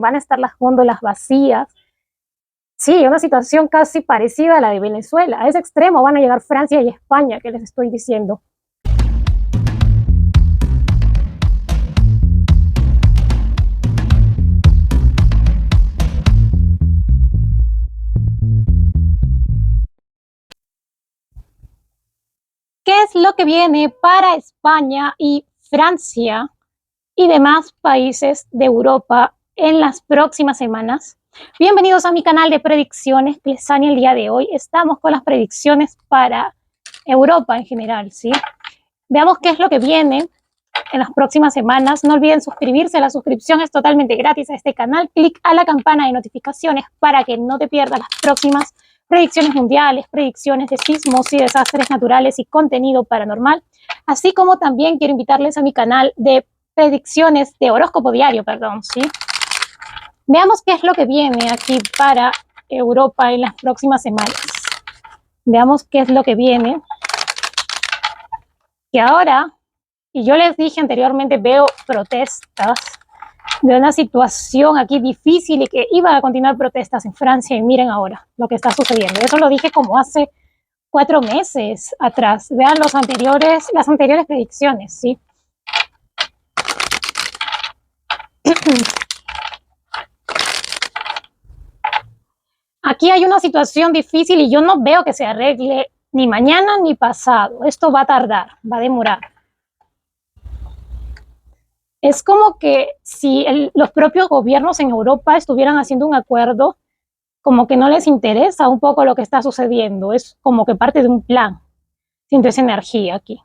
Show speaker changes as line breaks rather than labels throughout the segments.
van a estar las góndolas vacías. Sí, una situación casi parecida a la de Venezuela. A ese extremo van a llegar Francia y España, que les estoy diciendo. ¿Qué es lo que viene para España y Francia y demás países de Europa en las próximas semanas? Bienvenidos a mi canal de predicciones, Clesani. El día de hoy estamos con las predicciones para Europa en general, ¿sí? Veamos qué es lo que viene en las próximas semanas. No olviden suscribirse, la suscripción es totalmente gratis a este canal. Clic a la campana de notificaciones para que no te pierdas las próximas predicciones mundiales, predicciones de sismos y desastres naturales y contenido paranormal, así como también quiero invitarles a mi canal de predicciones de horóscopo diario, ¿sí? Veamos qué es lo que viene aquí para Europa en las próximas semanas. Veamos qué es lo que viene. Que ahora, y yo les dije anteriormente, veo protestas, veo una situación aquí difícil y que iban a continuar protestas en Francia, y miren ahora lo que está sucediendo. Eso lo dije como hace 4 meses atrás. Vean las anteriores predicciones, ¿sí? Aquí hay una situación difícil y yo no veo que se arregle ni mañana ni pasado. Esto va a tardar, va a demorar. Es como que si los propios gobiernos en Europa estuvieran haciendo un acuerdo, como que no les interesa un poco lo que está sucediendo. Es como que parte de un plan. Siento esa energía aquí.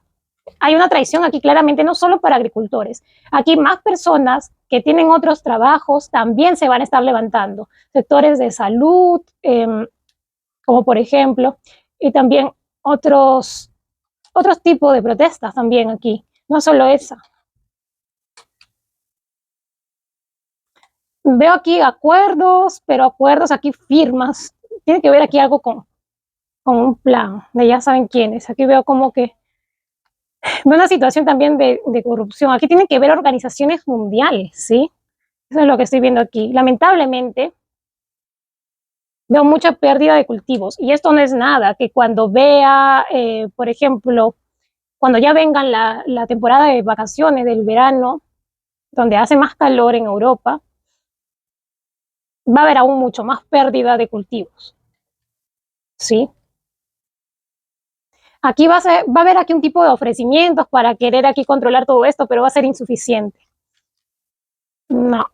Hay una traición aquí claramente, no solo para agricultores. Aquí más personas que tienen otros trabajos también se van a estar levantando. Sectores de salud, como por ejemplo, y también otros tipos de protestas también aquí, no solo esa. Veo aquí acuerdos, pero acuerdos aquí firmas. Tiene que ver aquí algo con un plan, de ya saben quiénes. Aquí veo como que veo una situación también de corrupción. Aquí tiene que ver organizaciones mundiales, ¿sí? Eso es lo que estoy viendo aquí. Lamentablemente, veo mucha pérdida de cultivos. Y esto no es nada, que cuando vea, por ejemplo, cuando ya vengan la temporada de vacaciones del verano, donde hace más calor en Europa, va a haber aún mucho más pérdida de cultivos, ¿sí? Aquí va a haber aquí un tipo de ofrecimientos para querer aquí controlar todo esto, pero va a ser insuficiente. No,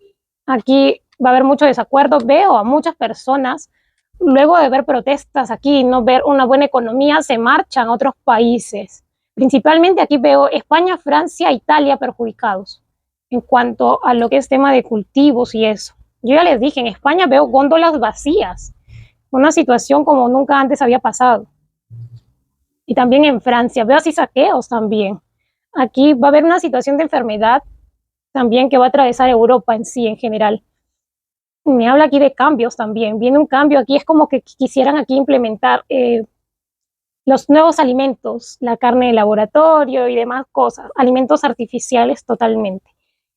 aquí va a haber mucho desacuerdo. Veo a muchas personas, luego de ver protestas aquí, no ver una buena economía, se marchan a otros países. Principalmente aquí veo España, Francia, Italia perjudicados en cuanto a lo que es tema de cultivos y eso. Yo ya les dije, en España veo góndolas vacías, una situación como nunca antes había pasado. Y también en Francia veo así saqueos también. Aquí va a haber una situación de enfermedad también que va a atravesar Europa en sí, en general. Me habla aquí de cambios también. Viene un cambio aquí, es como que quisieran aquí implementar los nuevos alimentos, la carne de laboratorio y demás cosas, alimentos artificiales totalmente,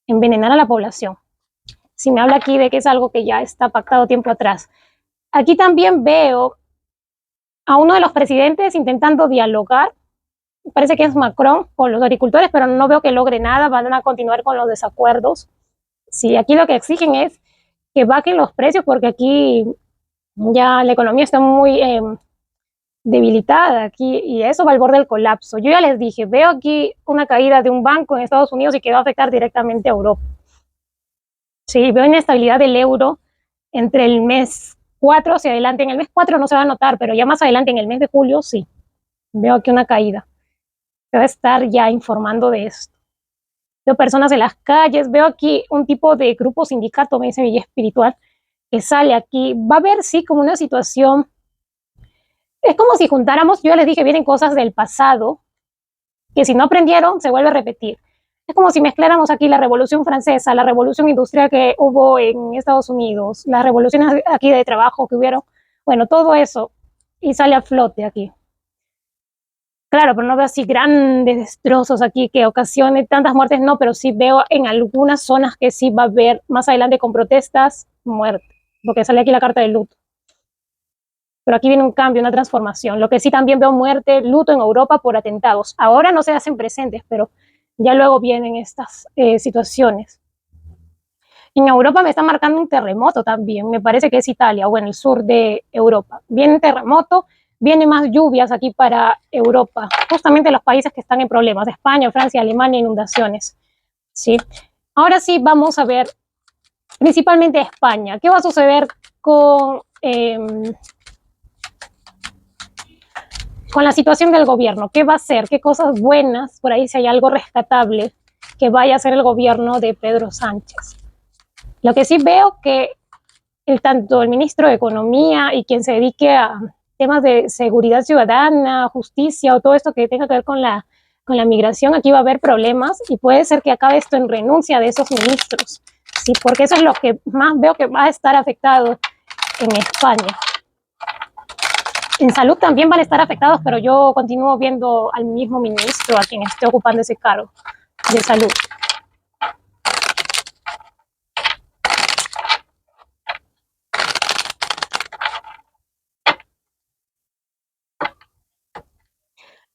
envenenar a la población. Si me habla aquí de que es algo que ya está pactado tiempo atrás. Aquí también veo a uno de los presidentes intentando dialogar, parece que es Macron, con los agricultores, pero no veo que logre nada, van a continuar con los desacuerdos. Sí, aquí lo que exigen es que bajen los precios porque aquí ya la economía está muy debilitada aquí y eso va al borde del colapso. Yo ya les dije, veo aquí una caída de un banco en Estados Unidos y que va a afectar directamente a Europa. Sí, veo inestabilidad del euro entre el mes 4 hacia adelante. En el mes 4 no se va a notar, pero ya más adelante, en el mes de julio, sí. Veo aquí una caída. Se va a estar ya informando de esto. Veo personas en las calles, veo aquí un tipo de grupo sindicato, me dice Villa Espiritual, que sale aquí. Va a haber, sí, como una situación. Es como si juntáramos, yo ya les dije, vienen cosas del pasado, que si no aprendieron, se vuelve a repetir. Es como si mezcláramos aquí la Revolución Francesa, la Revolución Industrial que hubo en Estados Unidos, las revoluciones aquí de trabajo que hubieron, bueno, todo eso, y sale a flote aquí. Claro, pero no veo así grandes destrozos aquí que ocasione tantas muertes, no, pero sí veo en algunas zonas que sí va a haber más adelante con protestas, muerte, porque sale aquí la carta de luto. Pero aquí viene un cambio, una transformación. Lo que sí también veo muerte, luto en Europa por atentados. Ahora no se hacen presentes, pero ya luego vienen estas situaciones. En Europa me está marcando un terremoto también, me parece que es Italia o en el sur de Europa. Viene un terremoto, viene más lluvias aquí para Europa, justamente los países que están en problemas, España, Francia, Alemania, inundaciones. ¿Sí? Ahora sí vamos a ver principalmente España. ¿Qué va a suceder con la situación del gobierno? ¿Qué va a hacer? ¿Qué cosas buenas? Por ahí si hay algo rescatable que vaya a hacer el gobierno de Pedro Sánchez. Lo que sí veo que tanto el ministro de Economía y quien se dedique a temas de seguridad ciudadana, justicia o todo esto que tenga que ver con la migración, aquí va a haber problemas y puede ser que acabe esto en renuncia de esos ministros, ¿sí? Porque eso es lo que más veo que va a estar afectado en España. En salud también van a estar afectados, pero yo continúo viendo al mismo ministro a quien esté ocupando ese cargo de salud.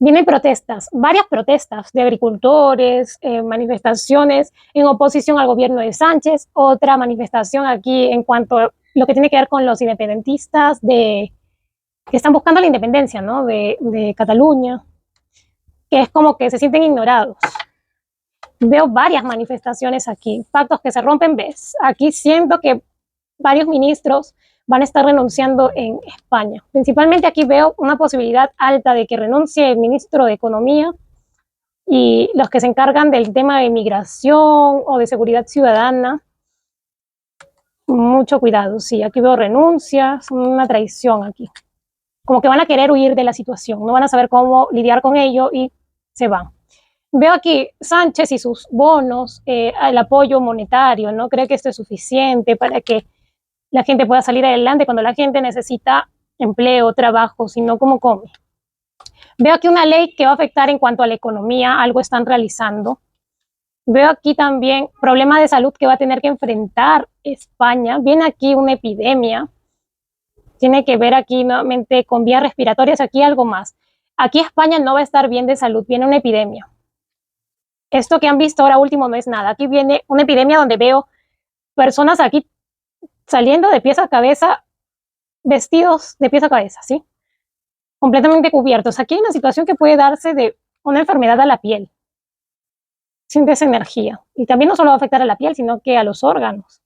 Vienen protestas, varias protestas de agricultores, manifestaciones en oposición al gobierno de Sánchez, otra manifestación aquí en cuanto a lo que tiene que ver con los independentistas que están buscando la independencia, ¿no? de Cataluña, que es como que se sienten ignorados. Veo varias manifestaciones aquí, pactos que se rompen, ves. Aquí siento que varios ministros van a estar renunciando en España. Principalmente aquí veo una posibilidad alta de que renuncie el ministro de Economía y los que se encargan del tema de migración o de seguridad ciudadana. Mucho cuidado, sí, aquí veo renuncias, una traición aquí. Como que van a querer huir de la situación, no van a saber cómo lidiar con ello y se van. Veo aquí Sánchez y sus bonos, el apoyo monetario, ¿no? Cree que esto es suficiente para que la gente pueda salir adelante cuando la gente necesita empleo, trabajo, sino cómo come. Veo aquí una ley que va a afectar en cuanto a la economía, algo están realizando. Veo aquí también problemas de salud que va a tener que enfrentar España. Viene aquí una epidemia, tiene que ver aquí nuevamente con vías respiratorias, aquí algo más. Aquí España no va a estar bien de salud, viene una epidemia. Esto que han visto ahora último no es nada. Aquí viene una epidemia donde veo personas aquí saliendo de pies a cabeza, vestidos de pies a cabeza, ¿sí? Completamente cubiertos. Aquí hay una situación que puede darse de una enfermedad a la piel. Sientes energía. Y también no solo va a afectar a la piel, sino que a los órganos.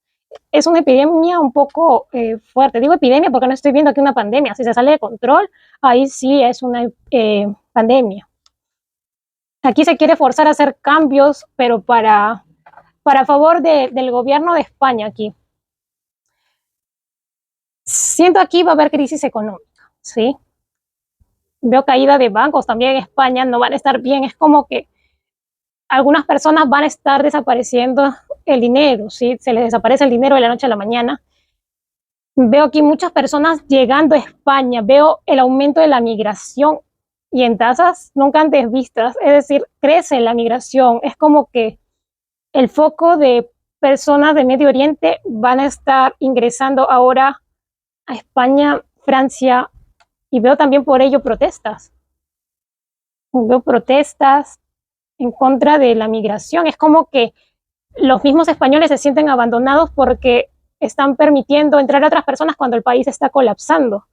Es una epidemia un poco fuerte. Digo epidemia porque no estoy viendo aquí una pandemia. Si se sale de control, ahí sí es una pandemia. Aquí se quiere forzar a hacer cambios, pero para favor del gobierno de España aquí. Siento aquí va a haber crisis económica, ¿sí? Veo caída de bancos también en España, no van a estar bien. Es como que algunas personas van a estar desapareciendo el dinero, ¿sí? Se les desaparece el dinero de la noche a la mañana. Veo aquí muchas personas llegando a España, veo el aumento de la migración y en tasas nunca antes vistas, es decir, crece la migración. Es como que el foco de personas de Medio Oriente van a estar ingresando ahora a España, Francia, y veo también por ello protestas. Veo protestas en contra de la migración. Es como que los mismos españoles se sienten abandonados porque están permitiendo entrar a otras personas cuando el país está colapsando.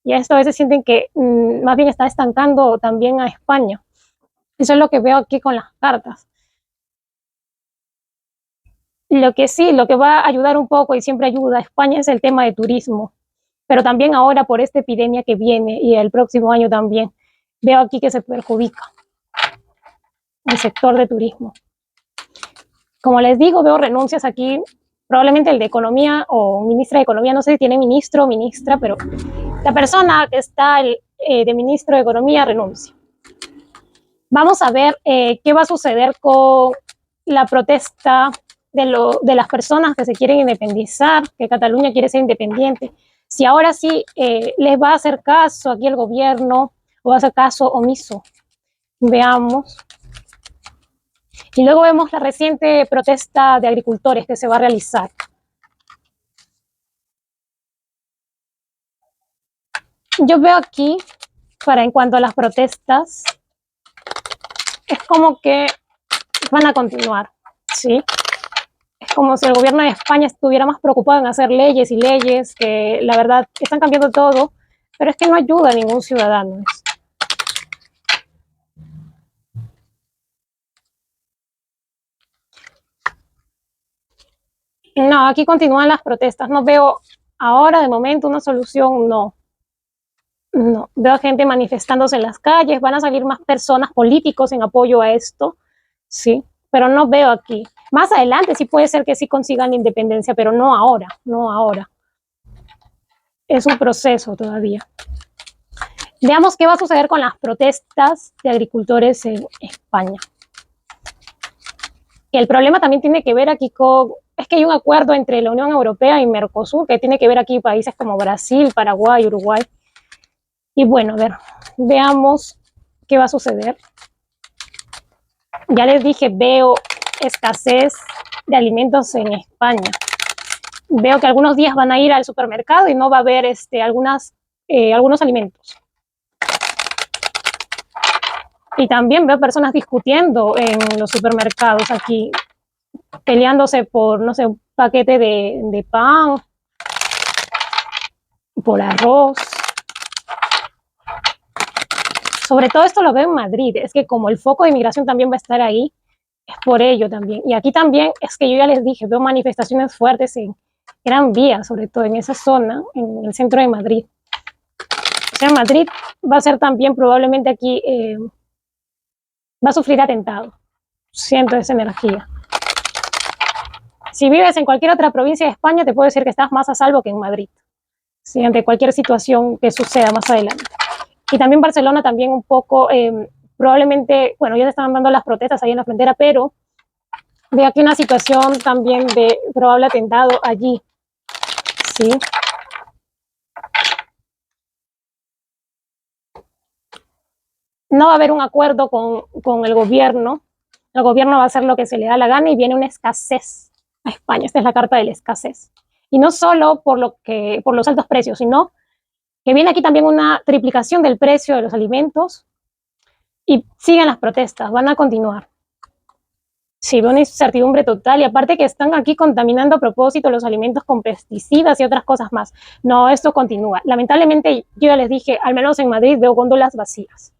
Y a esto a veces sienten que más bien está estancando también a España. Eso es lo que veo aquí con las cartas. Lo que sí, lo que va a ayudar un poco y siempre ayuda a España es el tema de turismo. Pero también ahora por esta epidemia que viene y el próximo año también, veo aquí que se perjudica el sector de turismo. Como les digo, veo renuncias aquí, probablemente el de Economía o ministra de Economía, no sé si tiene ministro o ministra, pero la persona que está de ministro de Economía renuncia. Vamos a ver qué va a suceder con la protesta de las personas que se quieren independizar, que Cataluña quiere ser independiente. Si ahora sí les va a hacer caso aquí el gobierno o va a hacer caso omiso. Veamos. Y luego vemos la reciente protesta de agricultores que se va a realizar. Yo veo aquí, en cuanto a las protestas, es como que van a continuar, ¿sí? Es como si el gobierno de España estuviera más preocupado en hacer leyes y leyes, que la verdad están cambiando todo, pero es que no ayuda a ningún ciudadano eso. No, aquí continúan las protestas. No veo ahora de momento una solución, no. No, veo gente manifestándose en las calles, van a salir más personas políticos en apoyo a esto, sí, pero no veo aquí. Más adelante sí puede ser que sí consigan la independencia, pero no ahora, no ahora. Es un proceso todavía. Veamos qué va a suceder con las protestas de agricultores en España. Y el problema también tiene que ver aquí con, es que hay un acuerdo entre la Unión Europea y Mercosur, que tiene que ver aquí países como Brasil, Paraguay, Uruguay. Y bueno, a ver, veamos qué va a suceder. Ya les dije, veo escasez de alimentos en España. Veo que algunos días van a ir al supermercado y no va a haber algunos alimentos. Y también veo personas discutiendo en los supermercados aquí, peleándose por, no sé, un paquete de pan, por arroz. Sobre todo esto lo veo en Madrid. Es que como el foco de inmigración también va a estar ahí, es por ello también. Y aquí también es que yo ya les dije, veo manifestaciones fuertes en Gran Vía, sobre todo en esa zona, en el centro de Madrid. O sea, Madrid va a ser también probablemente aquí, va a sufrir atentado. Siento esa energía. Si vives en cualquier otra provincia de España, te puedo decir que estás más a salvo que en Madrid, ¿sí? Ante cualquier situación que suceda más adelante. Y también Barcelona, también un poco, probablemente, bueno, ya se están dando las protestas ahí en la frontera, pero veo aquí una situación también de probable atentado allí, ¿sí? No va a haber un acuerdo con el gobierno va a hacer lo que se le da la gana y viene una escasez a España. Esta es la carta de la escasez. Y no solo por los altos precios, sino que viene aquí también una triplicación del precio de los alimentos y siguen las protestas, van a continuar. Sí, veo una incertidumbre total y aparte que están aquí contaminando a propósito los alimentos con pesticidas y otras cosas más. No, esto continúa. Lamentablemente, yo ya les dije, al menos en Madrid veo góndolas vacías.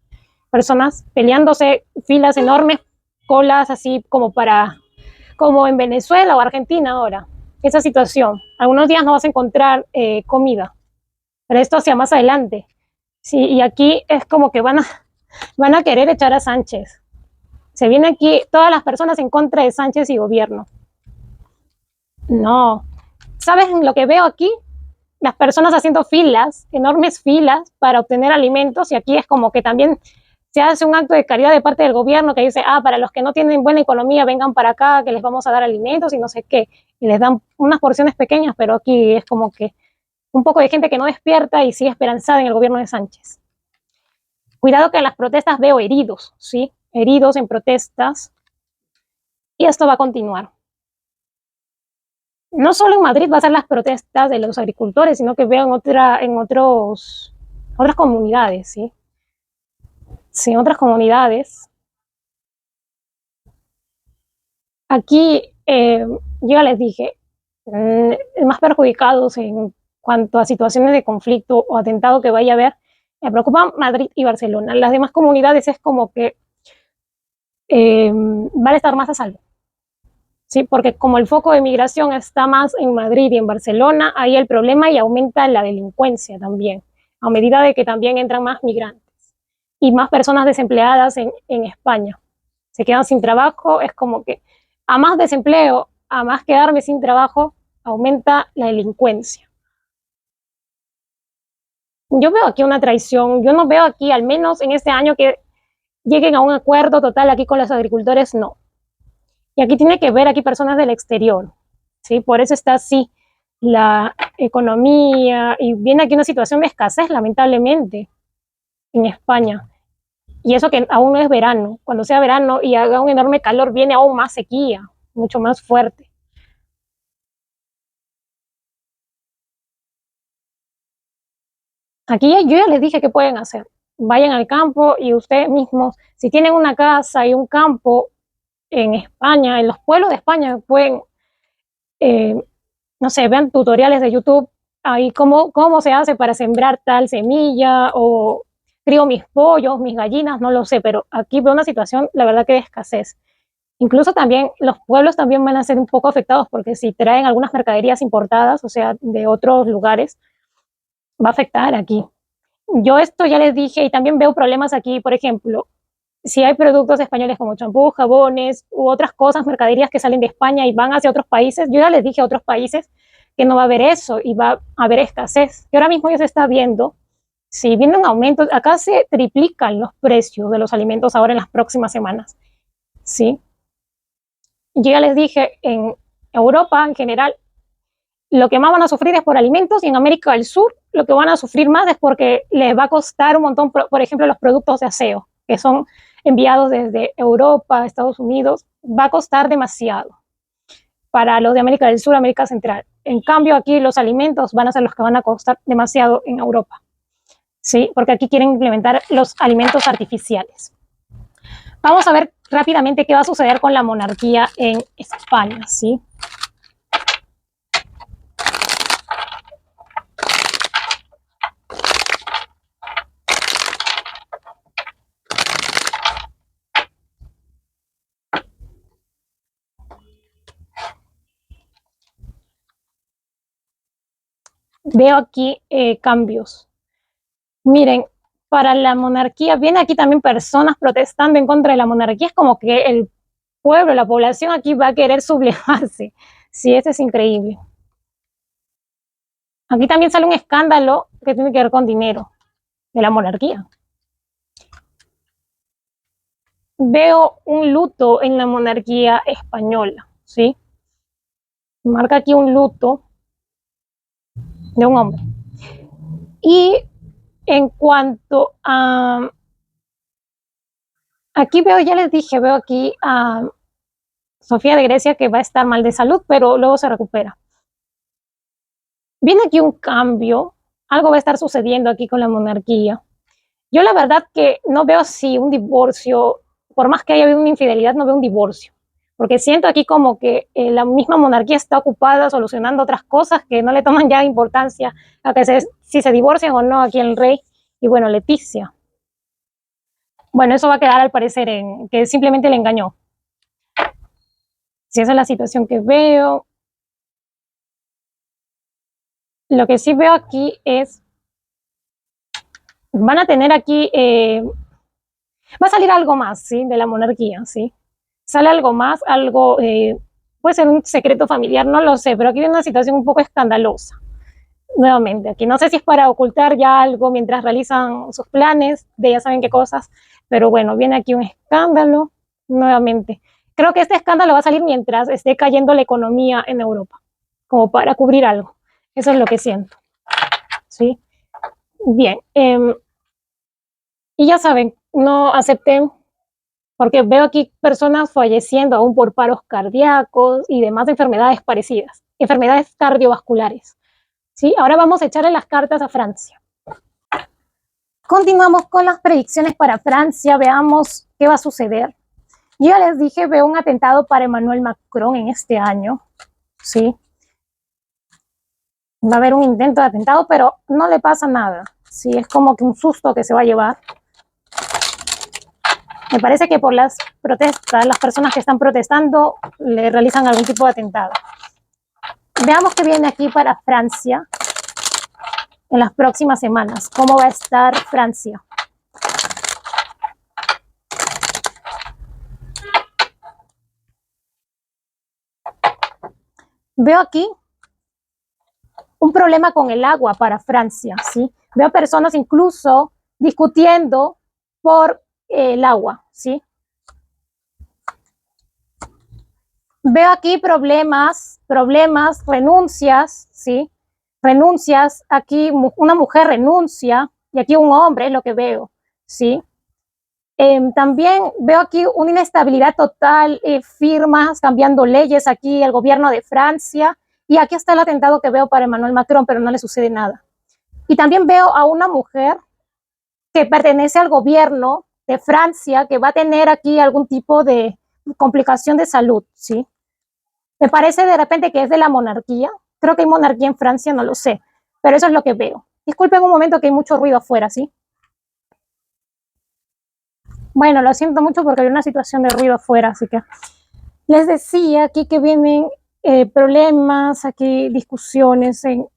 Personas peleándose, filas enormes, colas así como en Venezuela o Argentina ahora. Esa situación. Algunos días no vas a encontrar comida, pero esto hacia más adelante. Sí, y aquí es como que van a querer echar a Sánchez. Se viene aquí todas las personas en contra de Sánchez y gobierno. No. ¿Sabes lo que veo aquí? Las personas haciendo filas, enormes filas para obtener alimentos y aquí es como que también se hace un acto de caridad de parte del gobierno que dice, para los que no tienen buena economía, vengan para acá, que les vamos a dar alimentos y no sé qué. Y les dan unas porciones pequeñas, pero aquí es como que un poco de gente que no despierta y sigue esperanzada en el gobierno de Sánchez. Cuidado que en las protestas veo heridos, ¿sí? Heridos en protestas. Y esto va a continuar. No solo en Madrid va a ser las protestas de los agricultores, sino que veo en otras comunidades, ¿sí? Sí, en otras comunidades. Aquí, yo ya les dije, más perjudicados en cuanto a situaciones de conflicto o atentado que vaya a haber, me preocupan Madrid y Barcelona. Las demás comunidades es como que van a estar más a salvo. Sí, porque como el foco de migración está más en Madrid y en Barcelona, ahí el problema y aumenta la delincuencia también, a medida de que también entran más migrantes y más personas desempleadas en España. Se quedan sin trabajo, es como que a más desempleo, a más quedarme sin trabajo, aumenta la delincuencia. Yo veo aquí una traición, yo no veo aquí, al menos en este año, que lleguen a un acuerdo total aquí con los agricultores, no. Y aquí tiene que ver aquí personas del exterior, ¿sí? Por eso está así la economía y viene aquí una situación de escasez, lamentablemente, en España. Y eso que aún no es verano. Cuando sea verano y haga un enorme calor, viene aún más sequía, mucho más fuerte. Aquí yo ya les dije que pueden hacer. Vayan al campo y ustedes mismos, si tienen una casa y un campo en España, en los pueblos de España, pueden, eh, no sé, vean tutoriales de YouTube ahí cómo se hace para sembrar tal semilla o crío mis pollos, mis gallinas, no lo sé, pero aquí veo una situación, la verdad que de escasez. Incluso también los pueblos también van a ser un poco afectados porque si traen algunas mercaderías importadas, o sea, de otros lugares, va a afectar aquí. Yo esto ya les dije y también veo problemas aquí, por ejemplo, si hay productos españoles como champú, jabones u otras cosas, mercaderías que salen de España y van hacia otros países, yo ya les dije a otros países que no va a haber eso y va a haber escasez, que ahora mismo ya se está viendo. Si viene un aumento, acá se triplican los precios de los alimentos ahora en las próximas semanas, ¿sí? Yo ya les dije, en Europa en general, lo que más van a sufrir es por alimentos y en América del Sur lo que van a sufrir más es porque les va a costar un montón, por ejemplo, los productos de aseo, que son enviados desde Europa, Estados Unidos, va a costar demasiado para los de América del Sur, América Central. En cambio, aquí los alimentos van a ser los que van a costar demasiado en Europa, ¿sí? Porque aquí quieren implementar los alimentos artificiales. Vamos a ver rápidamente qué va a suceder con la monarquía en España, ¿sí? Veo aquí cambios. Miren, para la monarquía, viene aquí también personas protestando en contra de la monarquía, es como que el pueblo, la población aquí va a querer sublevarse. Sí, eso es increíble. Aquí también sale un escándalo que tiene que ver con dinero de la monarquía. Veo un luto en la monarquía española, ¿sí? Marca aquí un luto de un hombre. Y en cuanto a... Aquí veo, ya les dije, veo aquí a Sofía de Grecia que va a estar mal de salud, pero luego se recupera. Viene aquí un cambio, algo va a estar sucediendo aquí con la monarquía. Yo la verdad que no veo si un divorcio, por más que haya habido una infidelidad, no veo un divorcio, porque siento aquí como que la misma monarquía está ocupada solucionando otras cosas que no le toman ya importancia a que si se divorcian o no aquí el rey y bueno, Leticia. Bueno, eso va a quedar al parecer en que simplemente le engañó. Si esa es la situación que veo. Lo que sí veo aquí es, van a tener aquí, va a salir algo más, ¿sí? De la monarquía, ¿sí? Sale algo más, algo, puede ser un secreto familiar, no lo sé, pero aquí hay una situación un poco escandalosa. Nuevamente, aquí no sé si es para ocultar ya algo mientras realizan sus planes, de ya saben qué cosas, pero bueno, viene aquí un escándalo, nuevamente. Creo que este escándalo va a salir mientras esté cayendo la economía en Europa, como para cubrir algo. Eso es lo que siento, ¿sí? Bien, y ya saben, no acepten, porque veo aquí personas falleciendo aún por paros cardíacos y demás enfermedades parecidas, enfermedades cardiovasculares. ¿Sí? Ahora vamos a echarle las cartas a Francia. Continuamos con las predicciones para Francia, veamos qué va a suceder. Yo ya les dije, veo un atentado para Emmanuel Macron en este año, ¿sí? Va a haber un intento de atentado, pero no le pasa nada, ¿sí? Es como que un susto que se va a llevar. Me parece que por las protestas, las personas que están protestando le realizan algún tipo de atentado. Veamos qué viene aquí para Francia en las próximas semanas. ¿Cómo va a estar Francia? Veo aquí un problema con el agua para Francia, ¿sí? Veo personas incluso discutiendo por el agua, ¿sí? Veo aquí problemas, renuncias, ¿sí? Renuncias, aquí una mujer renuncia y aquí un hombre es lo que veo, ¿sí? También veo aquí una inestabilidad total, firmas cambiando leyes aquí, el gobierno de Francia, y aquí está el atentado que veo para Emmanuel Macron, pero no le sucede nada. Y también veo a una mujer que pertenece al gobierno de Francia que va a tener aquí algún tipo de complicación de salud, ¿sí? Me parece de repente que es de la monarquía. Creo que hay monarquía en Francia, no lo sé, pero eso es lo que veo. Disculpen un momento que hay mucho ruido afuera, ¿sí? Bueno, lo siento mucho porque hay una situación de ruido afuera, así que les decía aquí que vienen problemas, aquí discusiones en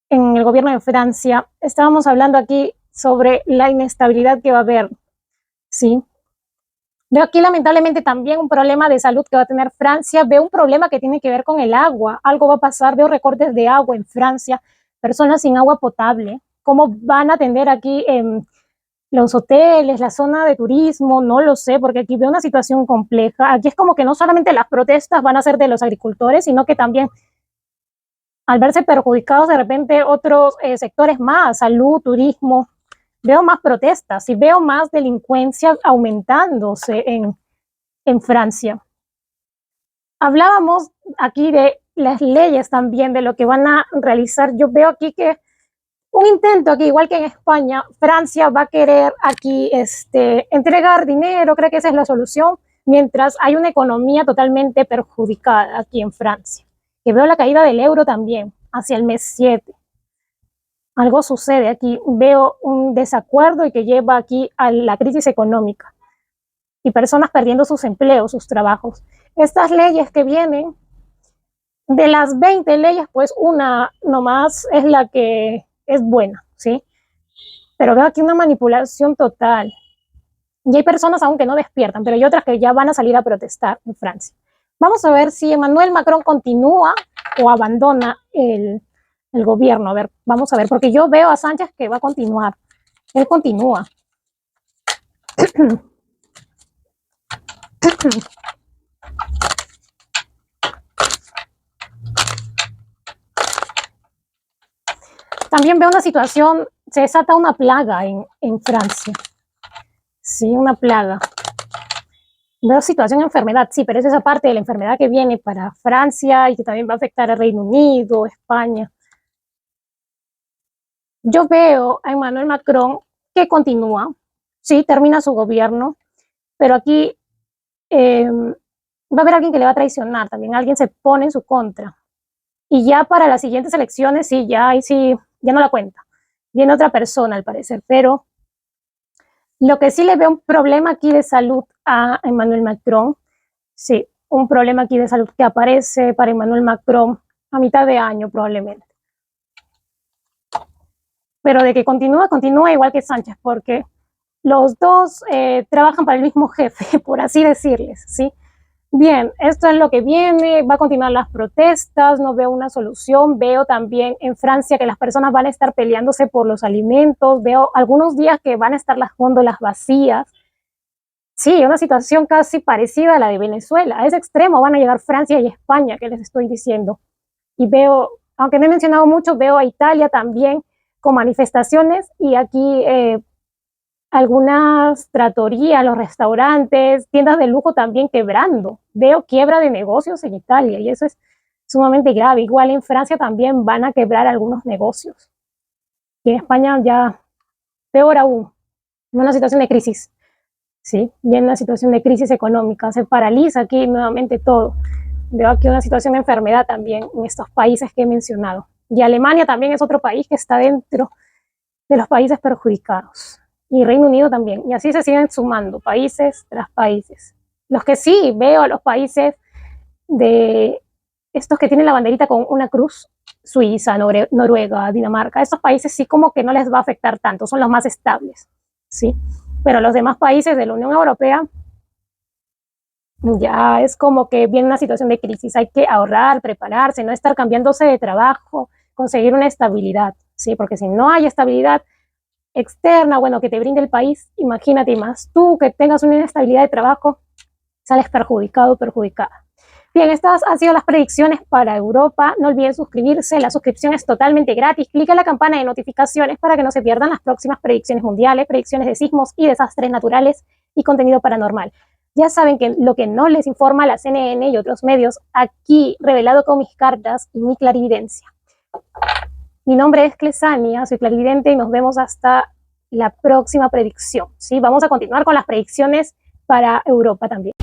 el gobierno de Francia. Estábamos hablando aquí sobre la inestabilidad que va a haber, ¿sí? Veo aquí lamentablemente también un problema de salud que va a tener Francia, veo un problema que tiene que ver con el agua, algo va a pasar, veo recortes de agua en Francia, personas sin agua potable, cómo van a atender aquí en los hoteles, la zona de turismo, no lo sé, porque aquí veo una situación compleja. Aquí es como que no solamente las protestas van a ser de los agricultores, sino que también al verse perjudicados de repente otros sectores más, salud, turismo, veo más protestas y veo más delincuencia aumentándose en Francia. Hablábamos aquí de las leyes también, de lo que van a realizar. Yo veo aquí que un intento aquí, igual que en España, Francia va a querer aquí entregar dinero, creo que esa es la solución, mientras hay una economía totalmente perjudicada aquí en Francia. Que veo la caída del euro también, hacia el mes 7. Algo sucede aquí, veo un desacuerdo y que lleva aquí a la crisis económica y personas perdiendo sus empleos, sus trabajos. Estas leyes que vienen, de las 20 leyes, pues una nomás es la que es buena, ¿sí? Pero veo aquí una manipulación total. Y hay personas aún que no despiertan, pero hay otras que ya van a salir a protestar en Francia. Vamos a ver si Emmanuel Macron continúa o abandona el gobierno. A ver, vamos a ver, porque yo veo a Sánchez que va a continuar. Él continúa. También veo una situación, se desata una plaga en Francia. Sí, una plaga. Veo situación de enfermedad, sí, pero es esa parte de la enfermedad que viene para Francia y que también va a afectar al Reino Unido, España. Yo veo a Emmanuel Macron que continúa, sí, termina su gobierno, pero aquí va a haber alguien que le va a traicionar, también alguien se pone en su contra. Y ya para las siguientes elecciones, sí, ya ahí sí, ya no la cuenta. Viene otra persona al parecer, pero lo que sí le veo un problema aquí de salud a Emmanuel Macron, sí, un problema aquí de salud que aparece para Emmanuel Macron a mitad de año probablemente. Pero de que continúa igual que Sánchez, porque los dos trabajan para el mismo jefe, por así decirles, ¿sí? Bien, esto es lo que viene, va a continuar las protestas, no veo una solución, veo también en Francia que las personas van a estar peleándose por los alimentos, veo algunos días que van a estar las góndolas vacías. Sí, una situación casi parecida a la de Venezuela, a ese extremo van a llegar Francia y España, que les estoy diciendo. Y veo, aunque no he mencionado mucho, veo a Italia también con manifestaciones y aquí algunas trattorías, los restaurantes, tiendas de lujo también quebrando. Veo quiebra de negocios en Italia y eso es sumamente grave. Igual en Francia también van a quebrar algunos negocios. Y en España ya peor aún, en una situación de crisis. Sí, viene una situación de crisis económica, se paraliza aquí nuevamente todo. Veo aquí una situación de enfermedad también en estos países que he mencionado. Y Alemania también es otro país que está dentro de los países perjudicados. Y Reino Unido también. Y así se siguen sumando países tras países. Los que sí veo a los países de estos que tienen la banderita con una cruz, Suiza, Noruega, Dinamarca, estos países sí como que no les va a afectar tanto, son los más estables, ¿sí? Pero los demás países de la Unión Europea ya es como que viene una situación de crisis, hay que ahorrar, prepararse, no estar cambiándose de trabajo, conseguir una estabilidad, ¿sí? Porque si no hay estabilidad externa, bueno, que te brinde el país, imagínate más tú que tengas una inestabilidad de trabajo, sales perjudicado o perjudicada. Bien, estas han sido las predicciones para Europa. No olviden suscribirse, la suscripción es totalmente gratis. Clica en la campana de notificaciones para que no se pierdan las próximas predicciones mundiales, predicciones de sismos y desastres naturales y contenido paranormal. Ya saben que lo que no les informa la CNN y otros medios, aquí revelado con mis cartas y mi clarividencia. Mi nombre es Clesania, soy clarividente y nos vemos hasta la próxima predicción, ¿sí? Vamos a continuar con las predicciones para Europa también.